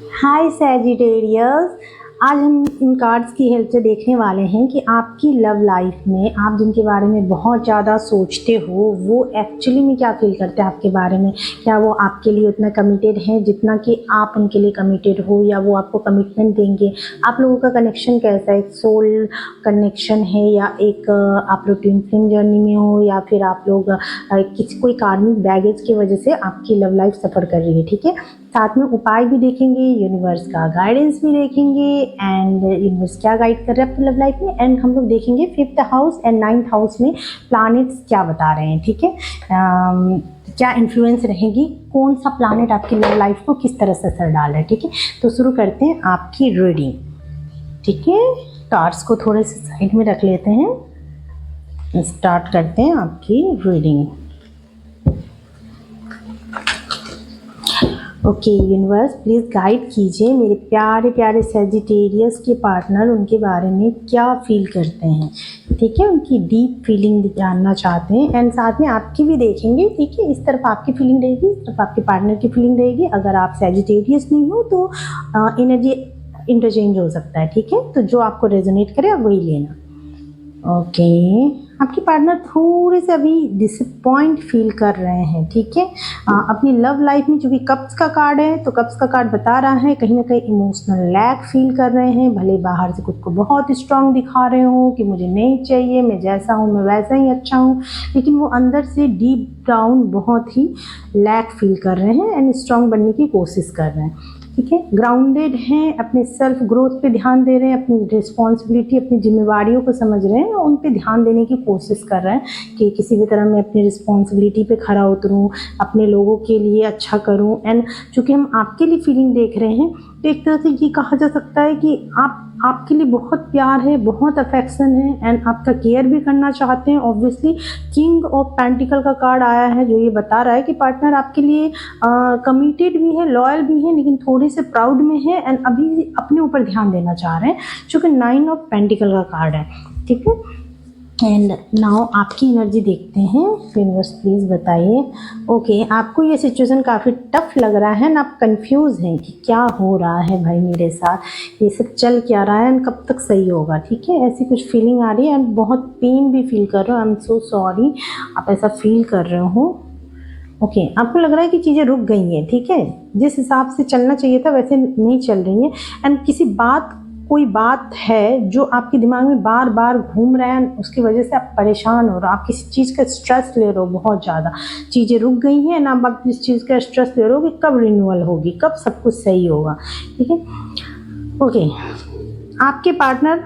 हाय Sagittarius. आज हम इन cards की हेल्प से देखने वाले हैं कि आपकी लव लाइफ में आप जिनके बारे में बहुत ज़्यादा सोचते हो वो एक्चुअली में क्या फील करते हैं आपके बारे में। क्या वो आपके लिए उतना कमिटेड हैं जितना कि आप उनके लिए कमिटेड हो, या वो आपको कमिटमेंट देंगे। आप लोगों का कनेक्शन कैसा है, एक सोल कनेक्शन है या एक आप लोग ट्विन फ्लेम जर्नी में हो, या फिर आप लोग किसी कोई कार्मिक बैगेज की वजह से आपकी लव लाइफ सफ़र कर रही है। ठीक है, साथ में उपाय भी देखेंगे, यूनिवर्स का गाइडेंस भी देखेंगे एंड यूनिवर्स क्या गाइड कर रहा है आपकी लव लाइफ में। एंड हम लोग देखेंगे 5th house and 9th house में प्लैनेट्स क्या बता रहे हैं। ठीक है, क्या इन्फ्लुएंस रहेगी, कौन सा प्लैनेट आपकी लव लाइफ को किस तरह से असर डाल रहा है। ठीक है, तो शुरू करते हैं आपकी रीडिंग। ठीक है, कार्ड्स को थोड़े से साइड में रख लेते हैं, स्टार्ट करते हैं आपकी reading. Okay universe, please guide कीजिए मेरे प्यारे प्यारे सैजिटेरियस के पार्टनर उनके बारे में क्या फील करते हैं। ठीक है, उनकी डीप फीलिंग जानना चाहते हैं एंड साथ में आपकी भी देखेंगे। ठीक है, इस तरफ आपकी फीलिंग रहेगी, इस तरफ आपके पार्टनर की फीलिंग रहेगी। अगर आप सैजिटेरियस नहीं हो तो एनर्जी इंटरचेंज हो सकता है। ठीक है, तो जो आपको रेजोनेट करे आप वही लेना। ओके, आपके पार्टनर थोड़े से अभी डिसअपॉइंट फील कर रहे हैं। ठीक है, अपनी लव लाइफ में, चूँकि कप्स का कार्ड है तो कप्स का कार्ड बता रहा है कहीं ना कहीं इमोशनल लैक फील कर रहे हैं। भले बाहर से खुद को बहुत स्ट्रांग दिखा रहे हो कि मुझे नहीं चाहिए, मैं जैसा हूँ मैं वैसा ही अच्छा हूँ, लेकिन वो अंदर से डीप डाउन बहुत ही लैक फील कर रहे हैं एंड स्ट्रांग बनने की कोशिश कर रहे हैं। ठीक है, ग्राउंडेड हैं, अपने सेल्फ ग्रोथ पे ध्यान दे रहे हैं, अपनी रिस्पॉन्सिबिलिटी, अपनी जिम्मेवारियों को समझ रहे हैं और उन पे ध्यान देने की कोशिश कर रहे हैं कि किसी भी तरह मैं अपनी रिस्पॉन्सिबिलिटी पे खरा उतरूँ, अपने लोगों के लिए अच्छा करूँ। एंड चूँकि हम आपके लिए फीलिंग देख रहे हैं तो एक तरह से ये कहा जा सकता है कि आपके लिए बहुत प्यार है, बहुत अफेक्शन है एंड आपका केयर भी करना चाहते हैं। ऑब्वियसली किंग ऑफ पेंटिकल का कार्ड आया है जो ये बता रहा है कि पार्टनर आपके लिए कमिटेड भी है, लॉयल भी है, लेकिन थोड़े से प्राउड में है एंड अभी अपने ऊपर ध्यान देना चाह रहे हैं, क्योंकि 9 ऑफ पेंटिकल का कार्ड है। ठीक है, एंड नाउ आपकी एनर्जी देखते हैं। यूनिवर्स प्लीज़ बताइए। ओके, आपको ये सिचुएशन काफ़ी टफ लग रहा है ना, आप कंफ्यूज हैं कि क्या हो रहा है भाई मेरे साथ, ये सब चल क्या रहा है एंड कब तक सही होगा। ठीक है, ऐसी कुछ फीलिंग आ रही है एंड बहुत पेन भी फील कर रहे हो। आई एम सो सॉरी आप ऐसा फील कर रहे हो। ओके, आपको लग रहा है कि चीज़ें रुक गई हैं। ठीक है, जिस हिसाब से चलना चाहिए था वैसे नहीं चल रही हैं एंड कोई बात है जो आपके दिमाग में बार बार घूम रहा है, उसकी वजह से आप परेशान हो रहे हो, आप किसी चीज़ का स्ट्रेस ले रहे हो बहुत ज़्यादा। चीज़ें रुक गई हैं ना, आप इस चीज़ का स्ट्रेस ले रहे हो कि कब रिन्यूअल होगी, कब सब कुछ सही होगा। ठीक है, ओके, आपके पार्टनर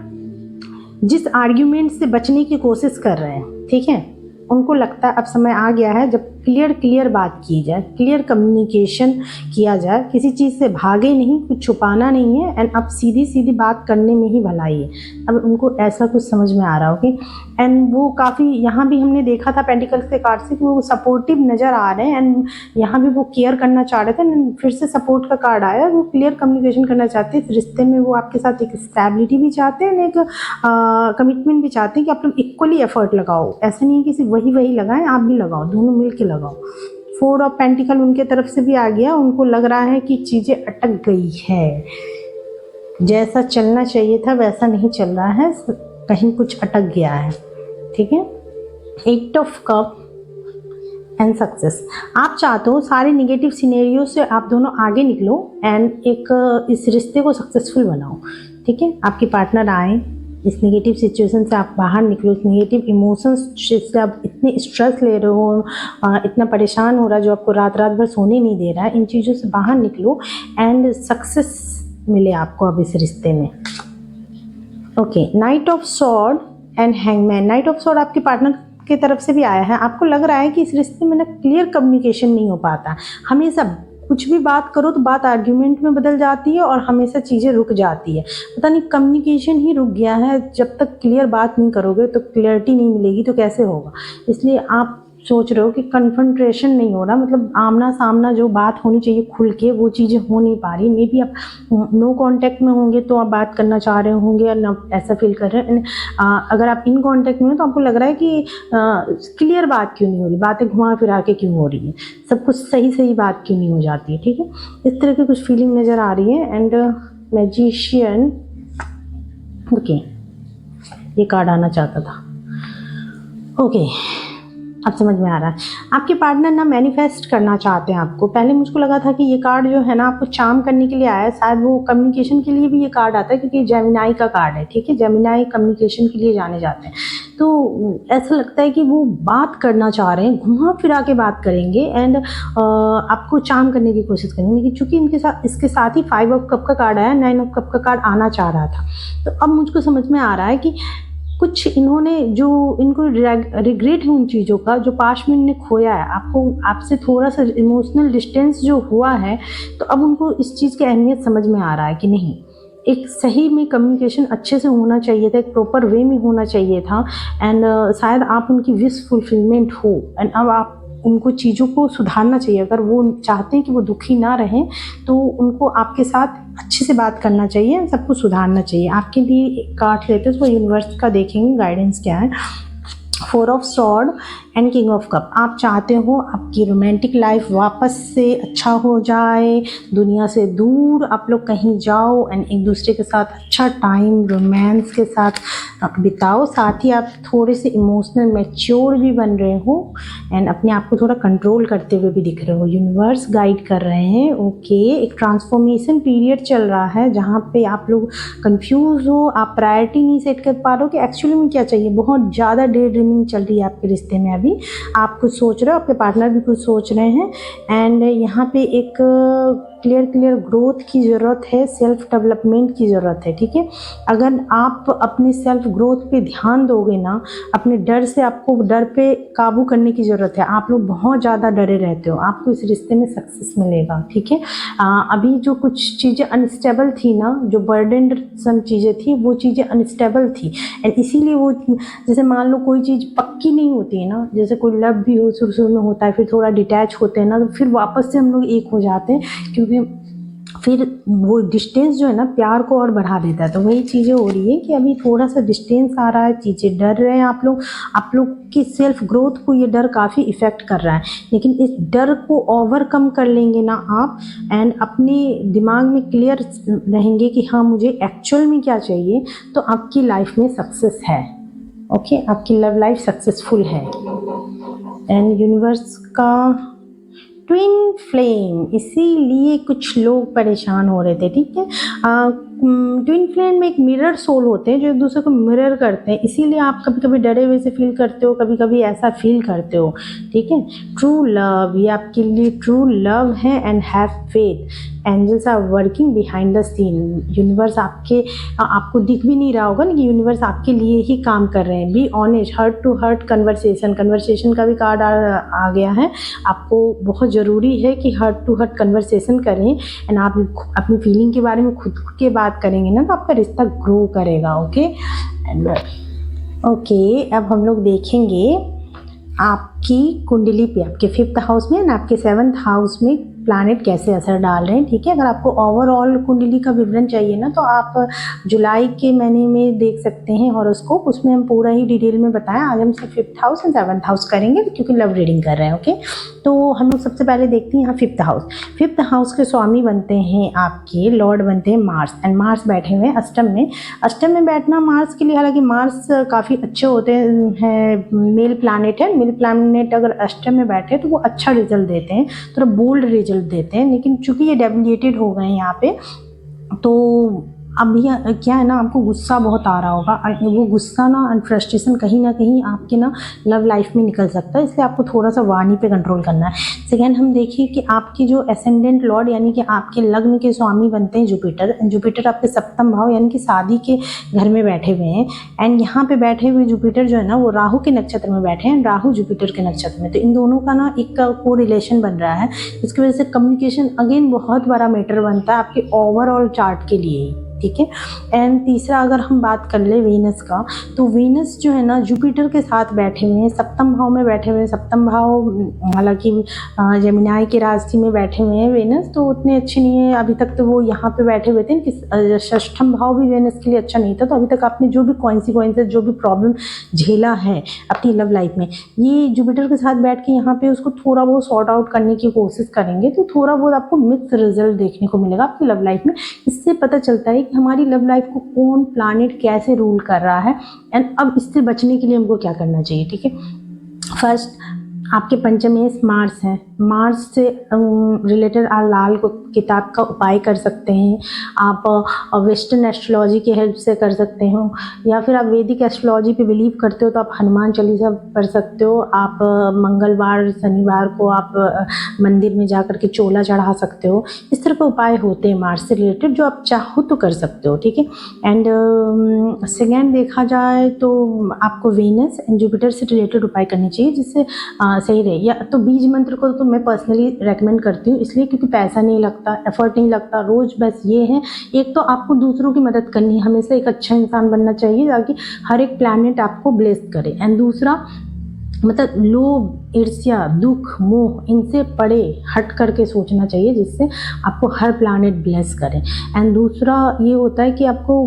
जिस आर्ग्यूमेंट से बचने की कोशिश कर रहे हैं, ठीक है, उनको लगता है अब समय आ गया है जब क्लियर बात की जाए, क्लियर कम्युनिकेशन किया जाए, किसी चीज़ से भागे नहीं, कुछ छुपाना नहीं है एंड अब सीधी बात करने में ही भलाई है। अब उनको ऐसा कुछ समझ में आ रहा होगी एंड वो काफ़ी, यहाँ भी हमने देखा था पेंटिकल्स के कार्ड से कि वो सपोर्टिव नज़र आ रहे हैं एंड यहाँ भी वो केयर करना चाह रहे थे। फिर से सपोर्ट का कार्ड आया, वो क्लियर कम्युनिकेशन करना चाहते हैं इस रिश्ते में। वो आपके साथ एक स्टेबिलिटी भी चाहते हैं, एक कमिटमेंट भी चाहते हैं कि आप लोग इक्वली एफर्ट लगाओ। ऐसा नहीं है कि सिर्फ वही लगाएं, आप भी लगाओ, दोनों मिल के लगाओ। 4 ऑफ पेंटिकल उनके तरफ से भी आ गया। उनको लग रहा है कि चीज़ें अटक गई है, जैसा चलना चाहिए था वैसा नहीं चल रहा है, कहीं कुछ अटक गया है। ठीक है, 8 ऑफ कप एंड सक्सेस। आप चाहते हो सारे निगेटिव सिनेरियो से आप दोनों आगे निकलो एंड एक इस रिश्ते को सक्सेसफुल बनाओ। ठीक है, आपके पार्टनर आए, इस नेगेटिव सिचुएशन से आप बाहर निकलो, इस नेगेटिव इमोशंस से आप इतने स्ट्रेस ले रहे हो, इतना परेशान हो रहा है जो आपको रात भर सोने नहीं दे रहा है, इन चीज़ों से बाहर निकलो एंड सक्सेस मिले आपको अब इस रिश्ते में। Okay, night of sword and hangman. Night of sword आपके पार्टनर की तरफ से भी आया है। आपको लग रहा है कि इस रिश्ते में ना क्लियर कम्युनिकेशन नहीं हो पाता, हमेशा कुछ भी बात करो तो बात आर्ग्यूमेंट में बदल जाती है और हमेशा चीज़ें रुक जाती है। पता नहीं कम्युनिकेशन ही रुक गया है। जब तक क्लियर बात नहीं करोगे तो क्लियरिटी नहीं मिलेगी तो कैसे होगा। इसलिए आप सोच रहे हो कि कन्फ्रंटेशन नहीं हो रहा, मतलब आमना सामना जो बात होनी चाहिए खुल के वो चीज़ें हो नहीं पा रही। मे बी आप नो कांटेक्ट में होंगे तो आप बात करना चाह रहे होंगे या ना ऐसा फील कर रहे हैं। अगर आप इन कांटेक्ट में हो तो आपको लग रहा है कि क्लियर बात क्यों नहीं हो रही, बातें घुमा फिरा के क्यों हो रही है, सब कुछ सही सही बात क्यों नहीं हो जाती है। ठीक है, इस तरह की कुछ फीलिंग नज़र आ रही है। एंड मैजिशियन, ओके, ये कार्ड आना चाहता था। ओके, अब समझ में आ रहा है। आपके पार्टनर ना मैनिफेस्ट करना चाहते हैं आपको। पहले मुझको लगा था कि ये कार्ड जो है ना आपको चार्म करने के लिए आया है, शायद वो कम्युनिकेशन के लिए भी ये कार्ड आता है क्योंकि जेमिनाई का कार्ड है। ठीक है, जेमिनाई कम्युनिकेशन के लिए जाने जाते हैं, तो ऐसा लगता है कि वो बात करना चाह रहे हैं, घुमा फिरा के बात करेंगे एंड आपको चार्म करने की कोशिश करेंगे। लेकिन चूंकि इसके साथ ही 5 ऑफ कप का कार्ड आया, 9 ऑफ कप का कार्ड आना चाह रहा था। तो अब मुझको समझ में आ रहा है कि कुछ इन्होंने जो इनको रिग्रेट है उन चीज़ों का जो पास्ट में इन्होंने खोया है। आपसे थोड़ा सा इमोशनल डिस्टेंस जो हुआ है, तो अब उनको इस चीज़ की अहमियत समझ में आ रहा है कि नहीं, एक सही में कम्युनिकेशन अच्छे से होना चाहिए था, एक प्रॉपर वे में होना चाहिए था। एंड शायद आप उनकी विश फुलफिलमेंट हो एंड अब आप उनको चीज़ों को सुधारना चाहिए। अगर वो चाहते हैं कि वो दुखी ना रहें तो उनको आपके साथ अच्छे से बात करना चाहिए, सब कुछ सुधारना चाहिए। आपके लिए कार्ड लेते हैं तो यूनिवर्स का देखेंगे गाइडेंस क्या है। 4 of sword and king of cup. आप चाहते हो आपकी रोमांटिक लाइफ वापस से अच्छा हो जाए, दुनिया से दूर आप लोग कहीं जाओ एंड एक दूसरे के साथ अच्छा टाइम रोमांस के साथ बिताओ। साथ ही आप थोड़े से इमोशनल मैच्योर भी बन रहे हो एंड अपने आप को थोड़ा कंट्रोल करते हुए भी दिख रहे हो। यूनिवर्स गाइड कर रहे हैं। ओके, एक ट्रांसफॉर्मेशन पीरियड चल रहा है जहाँ पे आप लोग कंफ्यूज हो, आप प्रायोरिटी नहीं सेट कर पा रहे हो कि एक्चुअली में क्या चाहिए। बहुत ज़्यादा डे ड्रीमिंग चल रही है आपके रिश्ते में। अभी आप कुछ सोच रहे हो, आपके पार्टनर भी कुछ सोच रहे हैं एंड यहाँ पे एक क्लियर ग्रोथ की ज़रूरत है, सेल्फ डेवलपमेंट की ज़रूरत है। ठीक है, अगर आप अपनी सेल्फ ग्रोथ पे ध्यान दोगे ना, अपने डर से, आपको डर पे काबू करने की ज़रूरत है। आप लोग बहुत ज़्यादा डरे रहते हो, आपको इस रिश्ते में सक्सेस मिलेगा। ठीक है, अभी जो कुछ चीज़ें अनस्टेबल थी ना, जो बर्डनड सम चीज़ें थी, वो चीज़ें अनस्टेबल थी एंड इसीलिए वो, जैसे मान लो कोई चीज़ पक्की नहीं होती है ना, जैसे कोई लव भी हो, शुरू में होता है, फिर थोड़ा डिटैच होते हैं ना, तो फिर वापस से हम लोग एक हो जाते हैं, क्योंकि फिर वो डिस्टेंस जो है ना प्यार को और बढ़ा देता है। तो वही चीज़ें हो रही है कि अभी थोड़ा सा डिस्टेंस आ रहा है, चीज़ें डर रहे हैं आप लोग की सेल्फ ग्रोथ को ये डर काफ़ी इफ़ेक्ट कर रहा है। लेकिन इस डर को ओवरकम कर लेंगे ना आप एंड अपने दिमाग में क्लियर रहेंगे कि हाँ मुझे एक्चुअल में क्या चाहिए, तो आपकी लाइफ में सक्सेस है। ओके, आपकी लव लाइफ सक्सेसफुल है। एंड यूनिवर्स का ट्विन फ्लेम, इसीलिए कुछ लोग परेशान हो रहे थे। ठीक है, ट्विन फ्लेम में एक मिरर सोल होते हैं जो एक दूसरे को मिरर करते हैं, इसीलिए आप कभी कभी डरे हुए से फील करते हो, कभी कभी ऐसा फील करते हो। ठीक है, ट्रू लव, ये आपके लिए ट्रू लव है and have faith. Angels are working behind the scene. Universe आपको दिख भी नहीं रहा होगा, लेकिन यूनिवर्स आपके लिए ही काम कर रहे हैं। Be honest, heart to heart conversation का भी कार्ड आ गया है। आपको बहुत ज़रूरी है कि हर्ट टू हर्ट कन्वर्सेशन करें एंड आप अपनी फीलिंग के बारे में खुद के बात करेंगे ना, तो आपका रिश्ता ग्रो करेगा। ओके एंड ओके, अब हम लोग देखेंगे आपकी कुंडली पे, आपके 5th हाउस में एंड आपके 7th हाउस में प्लैनेट कैसे असर डाल रहे हैं। ठीक है, अगर आपको ओवरऑल कुंडली का विवरण चाहिए ना, तो आप जुलाई के महीने में देख सकते हैं हॉरोस्कोप, उसमें हम पूरा ही डिटेल में बताएं। आज हम सिर्फ 5th house and 7th house करेंगे क्योंकि लव रीडिंग कर रहे हैं। ओके, तो हम लोग सबसे पहले देखते हैं यहाँ 5th हाउस। 5th हाउस के स्वामी बनते हैं आपके लॉर्ड बनते हैं मार्स एंड मार्स बैठे हुए हैं अष्टम में। अष्टम में बैठना मार्स के लिए, हालांकि मार्स काफ़ी अच्छे होते हैं, मेल प्लैनेट है। मेल प्लैनेट अगर अष्टम में बैठे तो वो अच्छा रिजल्ट देते हैं, थोड़ा बोल्ड रिजल्ट देते हैं। लेकिन चूंकि ये डेबिलिटेड हो गए हैं यहाँ पे, तो अभी क्या है ना, आपको गुस्सा बहुत आ रहा होगा। वो गुस्सा ना एंड फ्रस्ट्रेशन कहीं ना कहीं आपके ना लव लाइफ में निकल सकता है, इसलिए आपको थोड़ा सा वाणी पे कंट्रोल करना है। सेकेंड, हम देखिए कि आपकी जो एसेंडेंट लॉर्ड यानी कि आपके लग्न के स्वामी बनते हैं जुपिटर। जुपिटर आपके 7th भाव यानी कि शादी के घर में बैठे हुए हैं एंड यहाँ पे बैठे हुए जुपिटर जो है ना, वो राहु के नक्षत्र में बैठे हैं, राहु जुपिटर के नक्षत्र में। तो इन दोनों का ना एक को रिलेशन बन रहा है, जिसकी वजह से कम्युनिकेशन अगेन बहुत बड़ा मैटर बनता है आपके ओवरऑल चार्ट के लिए। ठीक है। एंड तीसरा अगर हम बात कर ले वीनस का, तो वीनस जो है ना जुपिटर के साथ बैठे हुए हैं, सप्तम भाव में बैठे हुए हैं। सप्तम भाव हालांकि जेमिनाई के राशि में बैठे हुए हैं वीनस, तो उतने अच्छे नहीं है अभी तक। तो वो यहाँ पे बैठे हुए थे, षष्ठम भाव भी वीनस के लिए अच्छा नहीं था। तो अभी तक आपने जो भी कॉन्सिक्वेंसेस, जो भी प्रॉब्लम झेला है अपनी लव लाइफ में, ये जुपिटर के साथ बैठ के यहाँ पे उसको थोड़ा बहुत सॉर्ट आउट करने की कोशिश करेंगे, तो थोड़ा बहुत आपको मिक्स रिजल्ट देखने को मिलेगा आपकी लव लाइफ में। इससे पता चलता है कि हमारी लव लाइफ को कौन प्लैनेट कैसे रूल कर रहा है, एंड अब इससे बचने के लिए हमको क्या करना चाहिए। ठीक है, फर्स्ट आपके पंचमेश मार्स है। मार्स से रिलेटेड आप लाल किताब का उपाय कर सकते हैं। आप वेस्टर्न एस्ट्रोलॉजी की हेल्प से कर सकते हो, या फिर आप वैदिक एस्ट्रोलॉजी पे बिलीव करते हो तो आप हनुमान चालीसा पढ़ सकते हो। आप मंगलवार शनिवार को आप मंदिर में जा कर के चोला चढ़ा सकते हो। इस तरह के उपाय होते हैं मार्स से रिलेटेड, जो आप चाहो तो कर सकते हो। ठीक है, एंड सेकेंड देखा जाए तो आपको वीनस एंड जुपिटर से रिलेटेड उपाय करने चाहिए, जिससे सही रहे। या तो बीज मंत्र को तो मैं पर्सनली रेकमेंड करती हूँ, इसलिए क्योंकि पैसा नहीं लगता, एफर्ट नहीं लगता रोज। बस ये है, एक तो आपको दूसरों की मदद करनी है, हमेशा एक अच्छा इंसान बनना चाहिए ताकि हर एक प्लैनेट आपको ब्लेस करे। एंड दूसरा मतलब लोभ, ईर्ष्या, दुख, मोह, इनसे परे हट करके सोचना चाहिए, जिससे आपको हर प्लैनेट ब्लेस करें। एंड दूसरा ये होता है कि आपको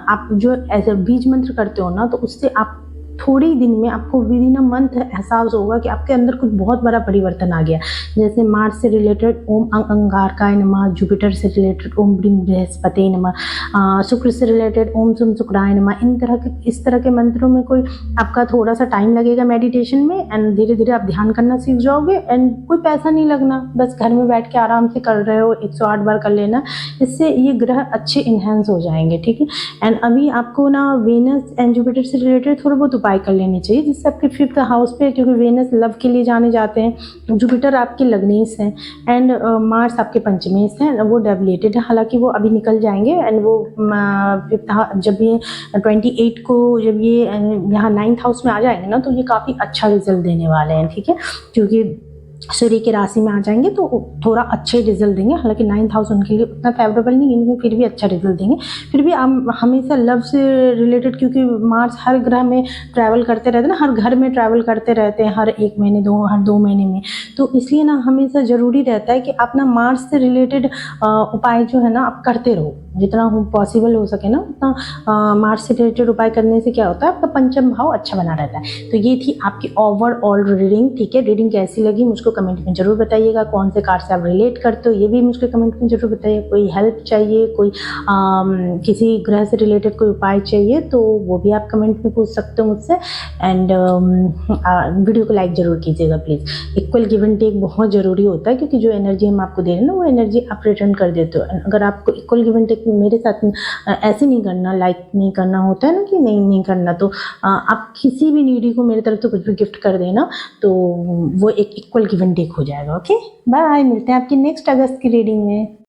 आप जो ऐसे बीज मंत्र करते हो ना, तो उससे आप थोड़े ही दिन में आपको विद इन अ मंथ एहसास होगा कि आपके अंदर कुछ बहुत बड़ा परिवर्तन आ गया। जैसे मार्स से रिलेटेड ओम अंगारकाय नमः, जुपिटर से रिलेटेड ओम ब्रीं बृहस्पति नमः, शुक्र से रिलेटेड ओम सुम शुक्राय नमः। इस तरह के मंत्रों में कोई आपका थोड़ा सा टाइम लगेगा मेडिटेशन में, एंड धीरे धीरे आप ध्यान करना सीख जाओगे। एंड कोई पैसा नहीं लगना, बस घर में बैठ के आराम से कर रहे हो, 108 बार कर लेना। इससे ये ग्रह अच्छे इन्हेंस हो जाएंगे। ठीक है, एंड अभी आपको ना वेनस एंड जुपिटर से रिलेटेड थोड़ा बहुत उपाय कर लेने चाहिए, जिससे आपके 5th हाउस पे, क्योंकि वेनस लव के लिए जाने जाते हैं, जुपिटर आपके लग्नेश हैं, एंड मार्स आपके पंचमेश हैं, वो डेबिलेटेड है। हालांकि वो अभी निकल जाएंगे, एंड वो 5th जब ये 28 को जब ये यहाँ 9th हाउस में आ जाएंगे ना, तो ये काफ़ी अच्छा रिजल्ट देने वाले हैं। ठीक है, क्योंकि सूर्य की राशि में आ जाएंगे तो थोड़ा अच्छे रिजल्ट देंगे। हालांकि 9th हाउस उनके लिए उतना फेवरेबल नहीं है, लेकिन फिर भी अच्छा रिजल्ट देंगे। फिर भी हम हमेशा लव से रिलेटेड, क्योंकि मार्स हर ग्रह में ट्रैवल करते रहते हैं ना, हर घर में ट्रैवल करते रहते हैं, हर 1 महीने हर 2 महीने में। तो इसलिए ना हमेशा ज़रूरी रहता है कि आप ना मार्स से रिलेटेड उपाय जो है ना आप करते रहो, जितना पॉसिबल हो सके ना उतना। मार्स से रिलेटेड उपाय करने से क्या होता है, आपका पंचम भाव अच्छा बना रहता है। तो ये थी आपकी ओवरऑल रीडिंग। ठीक है, रीडिंग कैसी लगी मुझको कमेंट में जरूर बताइएगा। कौन से कार्ड से आप रिलेट करते हो ये भी मुझको कमेंट में जरूर बताइए। कोई हेल्प चाहिए, कोई किसी ग्रह से रिलेटेड कोई उपाय चाहिए, तो वो भी आप कमेंट में पूछ सकते हो मुझसे। एंड वीडियो को लाइक जरूर कीजिएगा please. Equal give and take बहुत ज़रूरी होता है, क्योंकि जो एनर्जी हम आपको दे रहे हैं ना, वो एनर्जी आप रिटर्न कर देते हो। अगर आपको इक्वल गिव एंड टेक मेरे साथ ऐसे नहीं करना, लाइक नहीं करना होता है ना, कि नहीं करना, तो आप किसी भी नीडी को मेरी तरफ से कुछ भी गिफ्ट कर देना, तो वो एक इक्वल गिव एंड टेक हो जाएगा। ओके, बाय, मिलते हैं आपकी नेक्स्ट अगस्त की रीडिंग में।